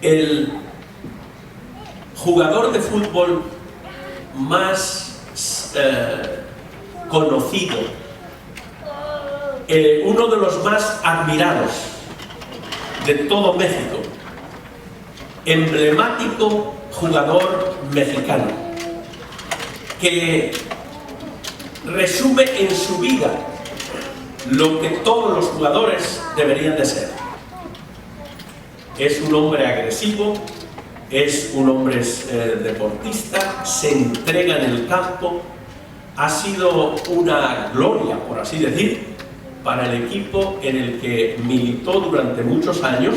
el jugador de fútbol más conocido, uno de los más admirados de todo México, emblemático jugador mexicano, que resume en su vida lo que todos los jugadores deberían de ser. Es un hombre agresivo, es un hombre deportista, se entrega en el campo, ha sido una gloria, por así decir, para el equipo en el que militó durante muchos años,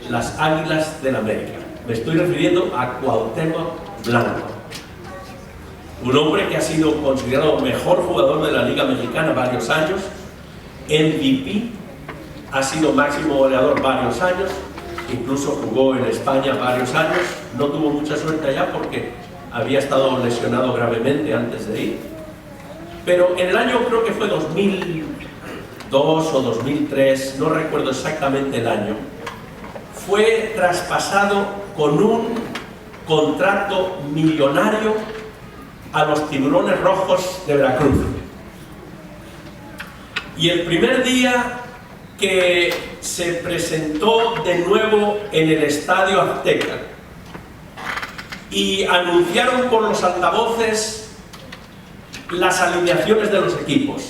las Águilas del América. Me estoy refiriendo a Cuauhtémoc Blanco, un hombre que ha sido considerado mejor jugador de la Liga Mexicana varios años, MVP, ha sido máximo goleador varios años, incluso jugó en España varios años, no tuvo mucha suerte allá porque había estado lesionado gravemente antes de ir, pero en el año, creo que fue 2002 o 2003, no recuerdo exactamente el año, fue traspasado con un contrato millonario a los Tiburones Rojos de Veracruz. Y el primer día que se presentó de nuevo en el Estadio Azteca y anunciaron por los altavoces las alineaciones de los equipos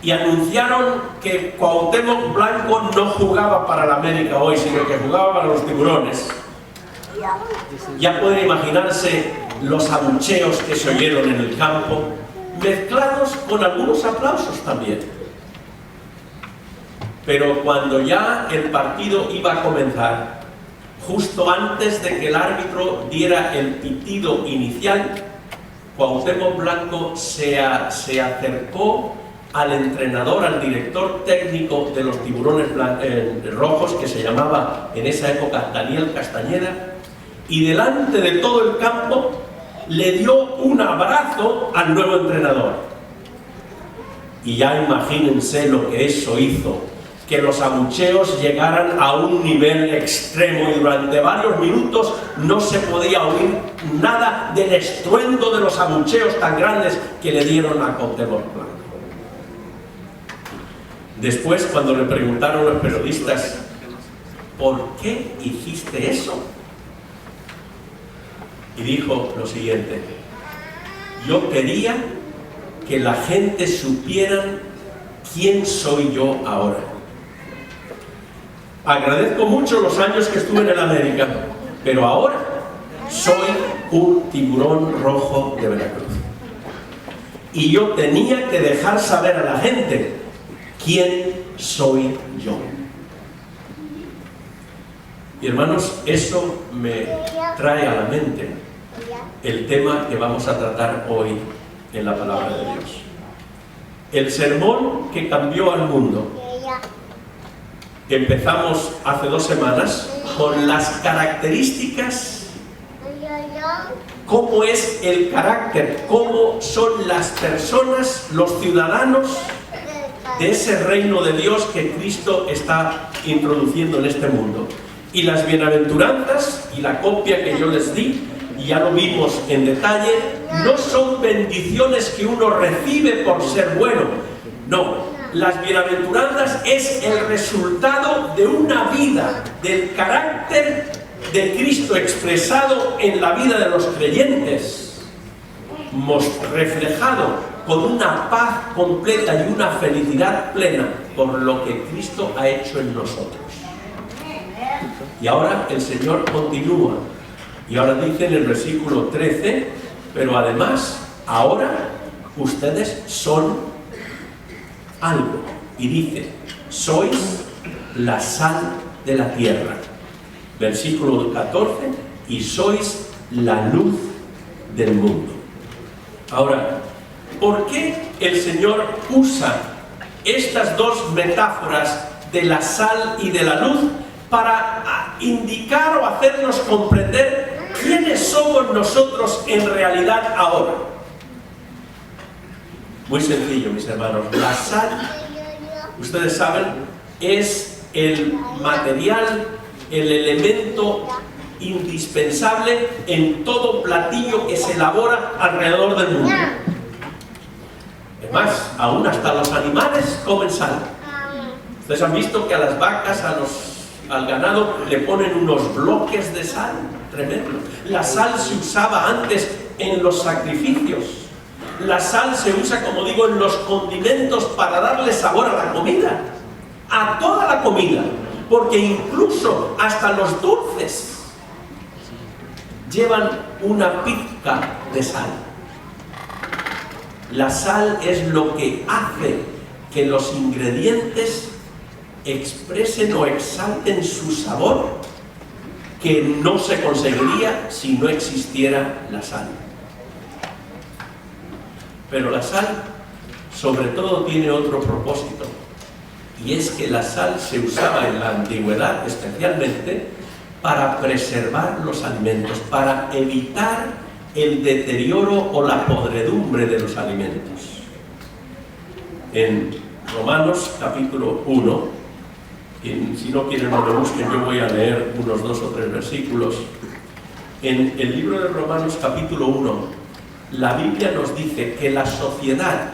y anunciaron que Cuauhtémoc Blanco no jugaba para la América hoy, sino que jugaba para los Tiburones, ya pueden imaginarse los abucheos que se oyeron en el campo, mezclados con algunos aplausos también. Pero cuando ya el partido iba a comenzar, justo antes de que el árbitro diera el pitido inicial, Cuauhtémoc Blanco se acercó al entrenador, al director técnico de los Tiburones Rojos, que se llamaba en esa época Daniel Castañeda, y delante de todo el campo le dio un abrazo al nuevo entrenador. Y ya imagínense lo que eso hizo, que los abucheos llegaran a un nivel extremo y durante varios minutos no se podía oír nada del estruendo de los abucheos tan grandes que le dieron a Cuauhtémoc Blanco. Después, cuando le preguntaron los periodistas, ¿por qué hiciste eso?, y dijo lo siguiente: yo quería que la gente supiera quién soy yo ahora. Agradezco mucho los años que estuve en el América, pero ahora soy un tiburón rojo de Veracruz. Y yo tenía que dejar saber a la gente quién soy yo. Y hermanos, eso me trae a la mente el tema que vamos a tratar hoy en la palabra de Dios. El sermón que cambió al mundo. Empezamos hace 2 semanas con las características, cómo es el carácter, cómo son las personas, los ciudadanos de ese reino de Dios que Cristo está introduciendo en este mundo. Y las bienaventuranzas y la copia que yo les di, y ya lo vimos en detalle, no son bendiciones que uno recibe por ser bueno, no. Las bienaventuranzas es el resultado de una vida, del carácter de Cristo expresado en la vida de los creyentes, reflejado con una paz completa y una felicidad plena por lo que Cristo ha hecho en nosotros. Y ahora el Señor continúa, y ahora dice en el versículo 13, pero además, ahora ustedes son algo, y dice, sois la sal de la tierra. Versículo 14, y sois la luz del mundo. Ahora, ¿por qué el Señor usa estas dos metáforas de la sal y de la luz para indicar o hacernos comprender quiénes somos nosotros en realidad ahora? Muy sencillo, mis hermanos. La sal, ustedes saben, es el material el elemento indispensable en todo platillo que se elabora alrededor del mundo. Además, aún hasta los animales comen sal. Ustedes han visto que a las vacas, al ganado, le ponen unos bloques de sal tremendo. La sal se usaba antes en los sacrificios. La sal se usa, como digo, en los condimentos para darle sabor a la comida, a toda la comida, porque incluso hasta los dulces llevan una pizca de sal. La sal es lo que hace que los ingredientes expresen o exalten su sabor, que no se conseguiría si no existiera la sal. Pero la sal, sobre todo, tiene otro propósito, y es que la sal se usaba en la antigüedad especialmente para preservar los alimentos, para evitar el deterioro o la podredumbre de los alimentos. En Romanos capítulo 1, y si no quieren no lo busquen, yo voy a leer unos 2 o 3 versículos. En el libro de Romanos capítulo 1, la Biblia nos dice que la sociedad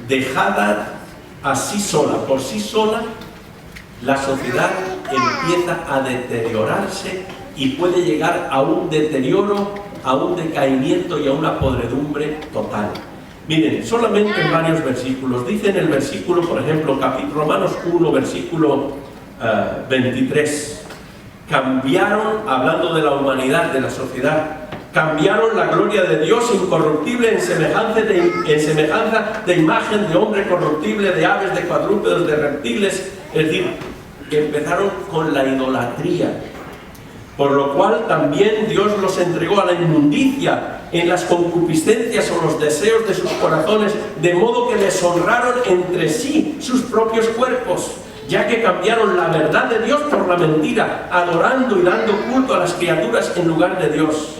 dejada así sola, por sí sola, la sociedad empieza a deteriorarse y puede llegar a un deterioro, a un decaimiento y a una podredumbre total. Miren, solamente en varios versículos. Dice en el versículo, por ejemplo, Romanos 1, versículo 23. Cambiaron, hablando de la humanidad, de la sociedad, cambiaron la gloria de Dios incorruptible en semejanza de imagen de hombre corruptible, de aves, de cuadrúpedos, de reptiles. Es decir, que empezaron con la idolatría, por lo cual también Dios los entregó a la inmundicia en las concupiscencias o los deseos de sus corazones, de modo que deshonraron entre sí sus propios cuerpos, ya que cambiaron la verdad de Dios por la mentira, adorando y dando culto a las criaturas en lugar de Dios.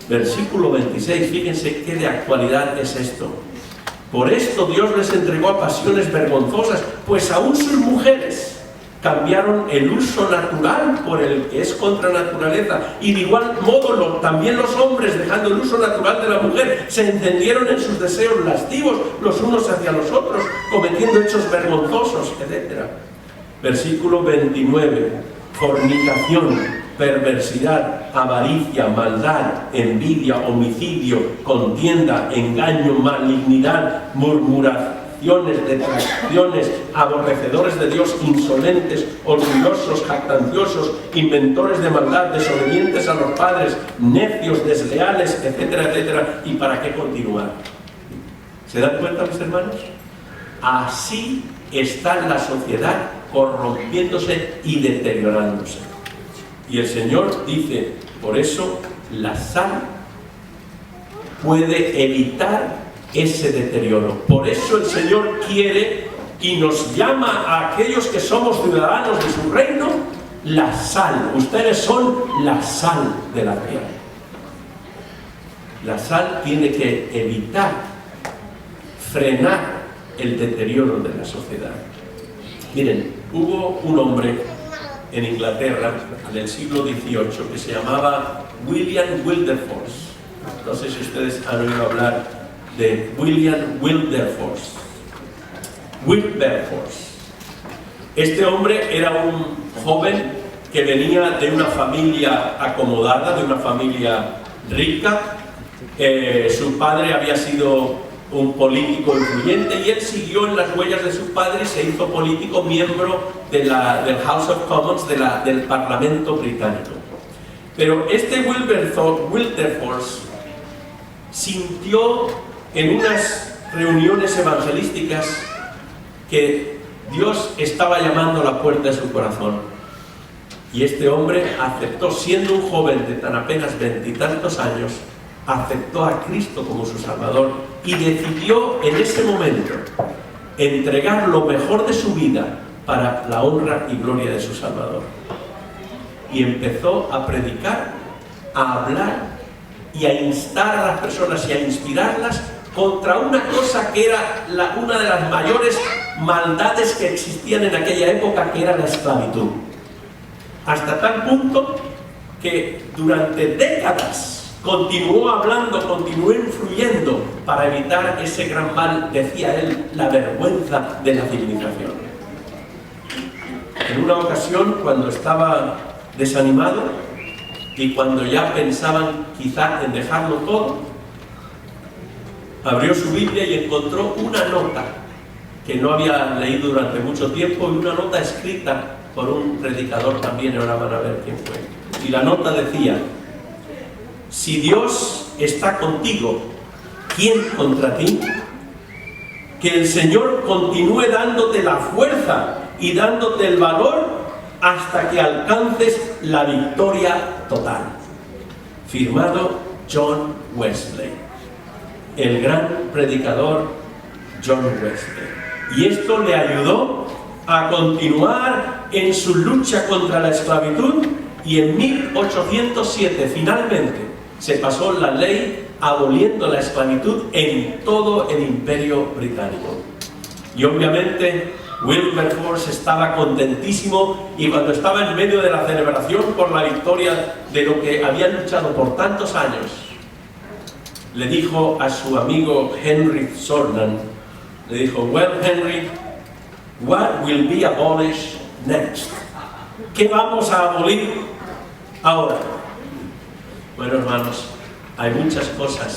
Versículo 26, fíjense qué de actualidad es esto. Por esto Dios les entregó a pasiones vergonzosas, pues aún sus mujeres cambiaron el uso natural por el que es contra naturaleza, y de igual modo también los hombres, dejando el uso natural de la mujer, se encendieron en sus deseos lascivos los unos hacia los otros, cometiendo hechos vergonzosos, etc. Versículo 29, fornicación, perversidad, avaricia, maldad, envidia, homicidio, contienda, engaño, malignidad, murmuraciones, detracciones, aborrecedores de Dios, insolentes, orgullosos, jactanciosos, inventores de maldad, desobedientes a los padres, necios, desleales, etcétera, etcétera. ¿Y para qué continuar? ¿Se dan cuenta, mis hermanos? Así está la sociedad corrompiéndose y deteriorándose. Y el Señor dice, por eso la sal puede evitar ese deterioro. Por eso el Señor quiere y nos llama a aquellos que somos ciudadanos de su reino, la sal. Ustedes son la sal de la tierra. La sal tiene que evitar, frenar el deterioro de la sociedad. Miren, hubo un hombre en Inglaterra, en el siglo XVIII, que se llamaba William Wilberforce. No sé si ustedes han oído hablar de William Wilberforce. Este hombre era un joven que venía de una familia acomodada, de una familia rica. Su padre había sido un político influyente y él siguió en las huellas de su padre y se hizo político, miembro del House of Commons, del Parlamento británico. Pero este Wilberforce sintió en unas reuniones evangelísticas que Dios estaba llamando a la puerta de su corazón. Y este hombre aceptó, siendo un joven de tan apenas 20 y tantos años, aceptó a Cristo como su Salvador y decidió en ese momento entregar lo mejor de su vida para la honra y gloria de su Salvador. Y empezó a predicar, a hablar y a instar a las personas y a inspirarlas contra una cosa que era una de las mayores maldades que existían en aquella época, que era la esclavitud. hasta tal punto que durante décadas continuó hablando, continuó influyendo para evitar ese gran mal, decía él, la vergüenza de la civilización. En una ocasión, cuando estaba desanimado y cuando ya pensaban quizá en dejarlo todo, abrió su Biblia y encontró una nota que no había leído durante mucho tiempo, y una nota escrita por un predicador también, ahora van a ver quién fue. Y la nota decía: si Dios está contigo, ¿quién contra ti? Que el Señor continúe dándote la fuerza y dándote el valor hasta que alcances la victoria total. Firmado John Wesley, el gran predicador John Wesley. Y esto le ayudó a continuar en su lucha contra la esclavitud, y en 1807 finalmente se pasó la ley aboliendo la esclavitud en todo el Imperio Británico. Y obviamente Wilberforce estaba contentísimo, y cuando estaba en medio de la celebración por la victoria de lo que había luchado por tantos años, le dijo a su amigo Henry Sornan, le dijo: well, Henry, what will be abolished next? ¿Qué vamos a abolir ahora? Bueno, hermanos, hay muchas cosas